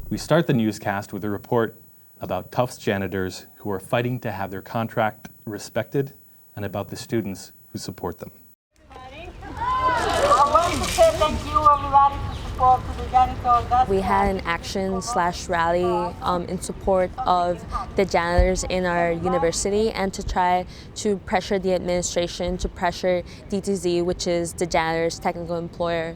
We start the newscast with a report about Tufts janitors who are fighting to have their contract respected and about the students who support them. I want to say thank you, everybody, for support to the janitors. We had an action/rally in support of the janitors in our university and to try to pressure the administration to pressure DTZ, which is the janitor's technical employer.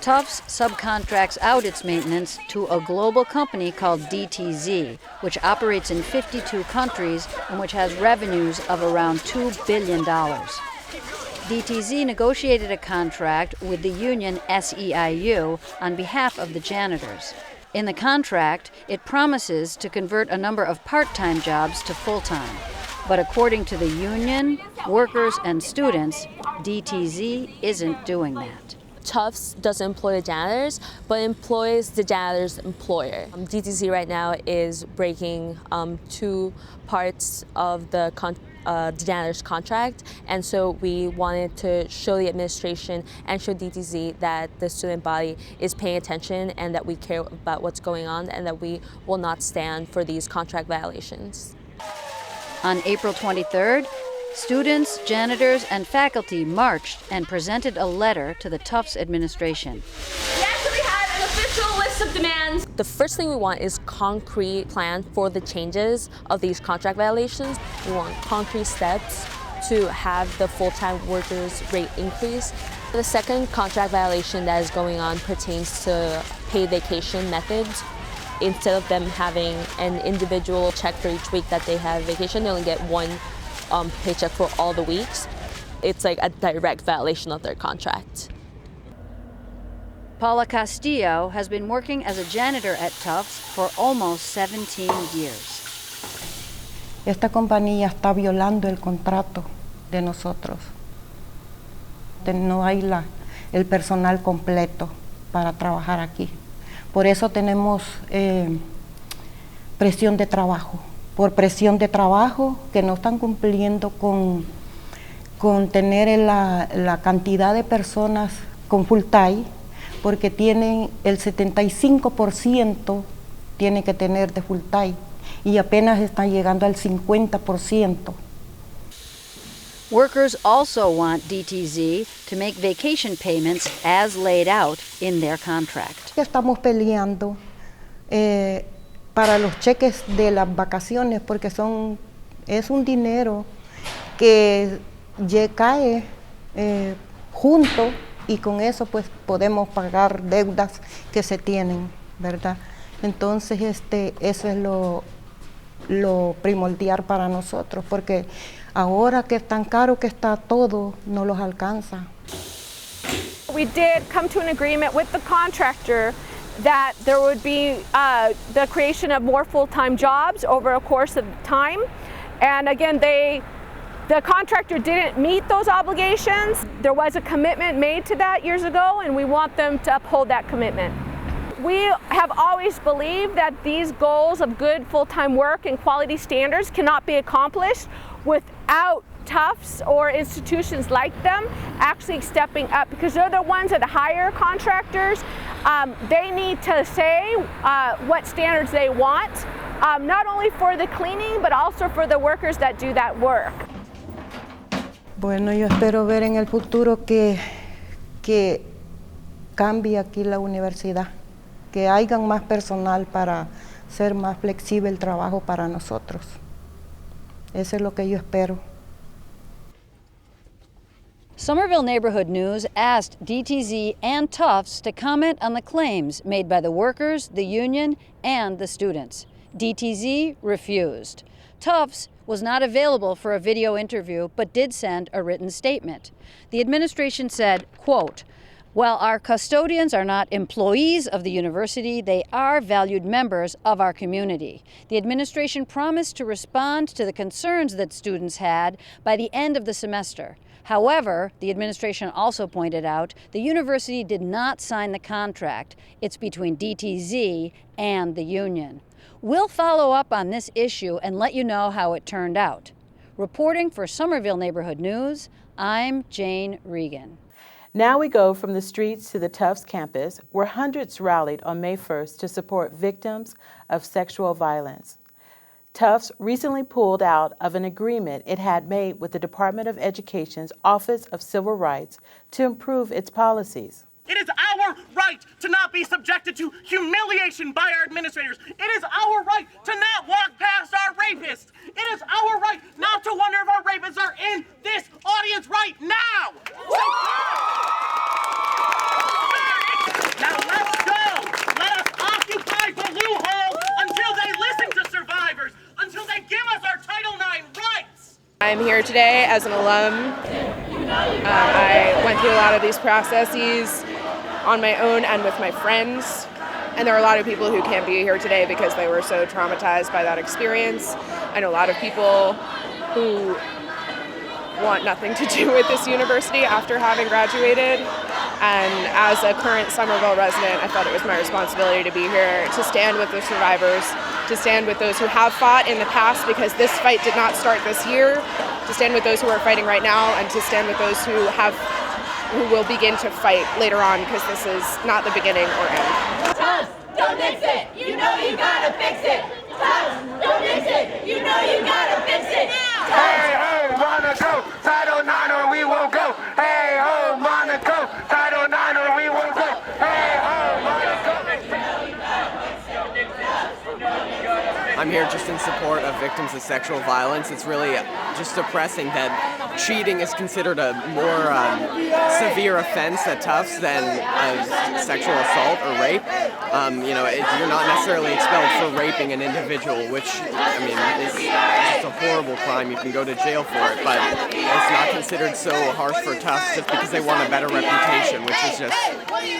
Tufts subcontracts out its maintenance to a global company called DTZ, which operates in 52 countries and which has revenues of around $2 billion. DTZ negotiated a contract with the union SEIU on behalf of the janitors. In the contract, it promises to convert a number of part-time jobs to full-time. But according to the union, workers, and students, DTZ isn't doing that. Tufts doesn't employ the janitors, but employs the janitor's employer. DTZ right now is breaking two parts of the janitor's contract, and so we wanted to show the administration and show DTZ that the student body is paying attention and that we care about what's going on and that we will not stand for these contract violations. On April 23rd, students, janitors, and faculty marched and presented a letter to the Tufts administration. We actually have an official list of demands. The first thing we want is concrete plan for the changes of these contract violations. We want concrete steps to have the full-time workers' rate increase. The second contract violation that is going on pertains to paid vacation methods. Instead of them having an individual check for each week that they have vacation, they only get one paycheck for all the weeks. It's like a direct violation of their contract. Paula Castillo has been working as a janitor at Tufts for almost 17 years. Esta compañía está violando el contrato de nosotros. No hay el personal completo para trabajar aquí. Por eso tenemos presión de trabajo. Por presión de trabajo, que no están cumpliendo con tener la cantidad de personas con full time, porque tienen el 75% tiene que tener de full time y apenas están llegando al 50%. Workers also want DTZ to make vacation payments as laid out in their contract. Estamos peleando para los cheques de las vacaciones, porque es un dinero que cae junto y con eso pues podemos pagar deudas que se tienen, ¿verdad? Entonces eso es lo primordial para nosotros, porque ahora que es tan caro que está todo, no los alcanza. We did come to an agreement with the contractor that there would be the creation of more full-time jobs over a course of time. And again, the contractor didn't meet those obligations. There was a commitment made to that years ago, and we want them to uphold that commitment. We have always believed that these goals of good full-time work and quality standards cannot be accomplished without Tufts or institutions like them actually stepping up, because they're the ones that hire contractors. They need to say what standards they want, not only for the cleaning, but also for the workers that do that work. Bueno, yo espero ver en el futuro que cambie aquí la universidad, que hayan más personal para ser más flexible el trabajo para nosotros. Eso es lo que yo espero. Somerville Neighborhood News asked DTZ and Tufts to comment on the claims made by the workers, the union, and the students. DTZ refused. Tufts was not available for a video interview, but did send a written statement. The administration said, quote, "While our custodians are not employees of the university, they are valued members of our community. The administration promised to respond to the concerns that students had by the end of the semester. However, the administration also pointed out the university did not sign the contract. It's between DTZ and the union. We'll follow up on this issue and let you know how it turned out." Reporting for Somerville Neighborhood News, I'm Jane Regan. Now we go from the streets to the Tufts campus, where hundreds rallied on May 1st to support victims of sexual violence. Tufts recently pulled out of an agreement it had made with the Department of Education's Office of Civil Rights to improve its policies. It is our right to not be subjected to humiliation by our administrators. It is our right to not walk past our rapists. It is our right not to wonder if our rapists are in this audience right now. Now let's go. Let us occupy Blue Hole until they listen to survivors, until they give us our Title IX rights. I'm here today as an alum. I went through a lot of these processes on my own and with my friends. And there are a lot of people who can't be here today because they were so traumatized by that experience. I know a lot of people who want nothing to do with this university after having graduated. And as a current Somerville resident, I thought it was my responsibility to be here to stand with the survivors, to stand with those who have fought in the past, because this fight did not start this year, to stand with those who are fighting right now, and to stand with those who will begin to fight later on, because this is not the beginning or end. Tufts, don't mix it. You know you gotta fix it. Tufts, don't mix it. You know you gotta fix it now. Hey ho, Monaco, Title IX or we won't go. Hey ho, Monaco, Title IX or we won't go. Hey ho, Monaco. I'm here just in support of victims of sexual violence. It's really just depressing that cheating is considered a more severe offense at Tufts than sexual assault or rape. You're not necessarily expelled for raping an individual, which, I mean, is just a horrible crime. You can go to jail for it, but it's not considered so harsh for Tufts just because they want a better reputation, which is just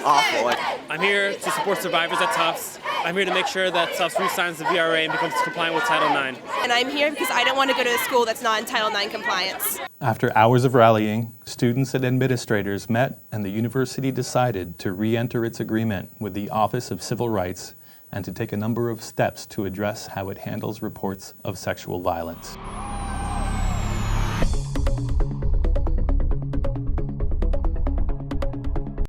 awful. I'm here to support survivors at Tufts. I'm here to make sure that Tufts re-signs the VRA and becomes compliant with Title IX. And I'm here because I don't want to go to a school that's not in Title IX compliance. After hours of rallying, students and administrators met, and the university decided to re-enter its agreement with the Office of Civil Rights and to take a number of steps to address how it handles reports of sexual violence.